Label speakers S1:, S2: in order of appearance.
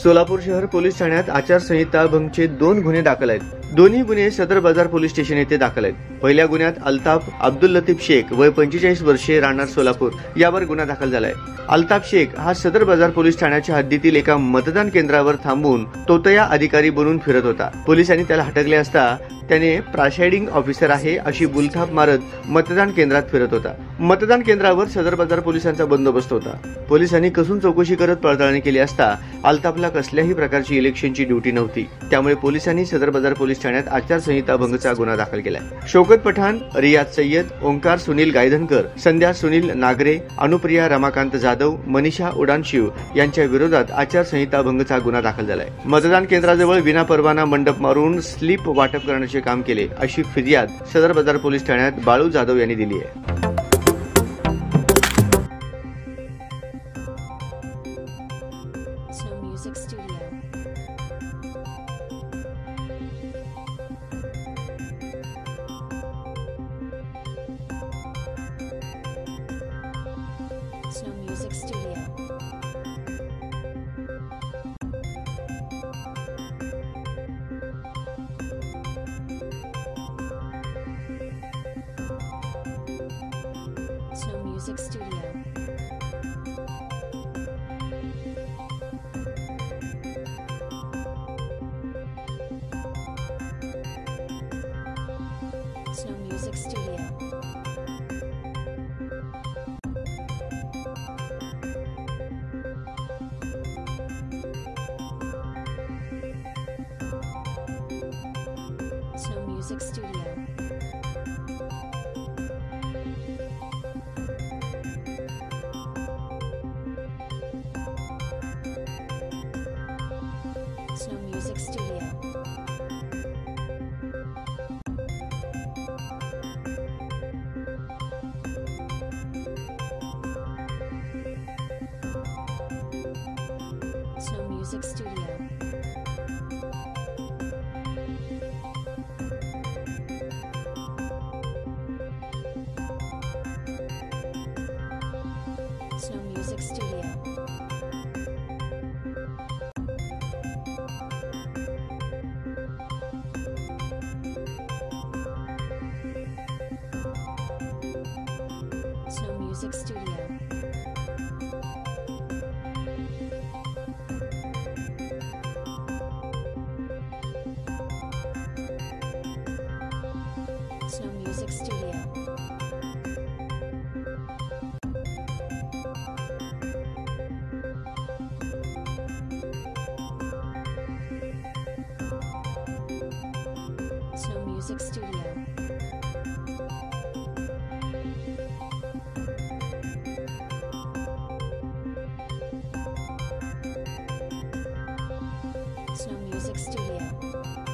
S1: सोलापूर शहर पोलीस ठाण्यात आचारसंहिता भंगचे 2 गुन्हे दाखल आहेत. दोन्ही गुन्हे सदर बाजार पोलीस स्टेशन येथे दाखल आहेत. पहिल्या गुन्ह्यात अल्ताफ अब्दुल लतीफ शेख वय 45 वर्षे राहणार सोलापूर यावर गुन्हा दाखल झालाय. अल्ताफ शेख हा सदर बाजार पोलीस ठाण्याच्या हद्दीतील एका मतदान केंद्रावर थांबून तोतया अधिकारी बनून फिरत होता. पोलिसांनी त्याला हटकले असता त्याने प्रिसाइडिंग ऑफिसर आहे अशी बुलथाप मारत मतदान केंद्रात फिरत होता. मतदान केंद्रावर सदर बाजार पोलिसांचा बंदोबस्त होता. पोलिसांनी कसून चौकशी करत पडताळणी केली असता अल्ताफला कसल्याही प्रकारची इलेक्शनची ड्युटी नव्हती. त्यामुळे पोलिसांनी सदर बाजार पोलीस ठाण्यात आचारसंहिता भंगचा गुन्हा दाखल केलाय. शौकत पठाण, रियाज सय्यद, ओंकार सुनील गायधनकर, संध्या सुनील नागरे, अनुप्रिया रमाकांत जाधव, मनीषा उडानशिव यांच्या विरोधात आचारसंहिता भंगचा गुन्हा दाखल झालाय. मतदान केंद्राजवळ विनापरवाना मंडप मारून स्लिप वाटप करण्याचे काम केले अशी फिर्याद सदर बाजार पोलीस ठाण्यात बाळू जाधव यांनी दिली आहे.
S2: Snow Music Studio. Snow Music Studio. Snow Music Studio. Snow Music Studio. Snow Music Studio. Snow Music Studio. Snow Music Studio. Snow Music Studio. Snow Music Studio. Snow Music Studio. Snow Music Studio.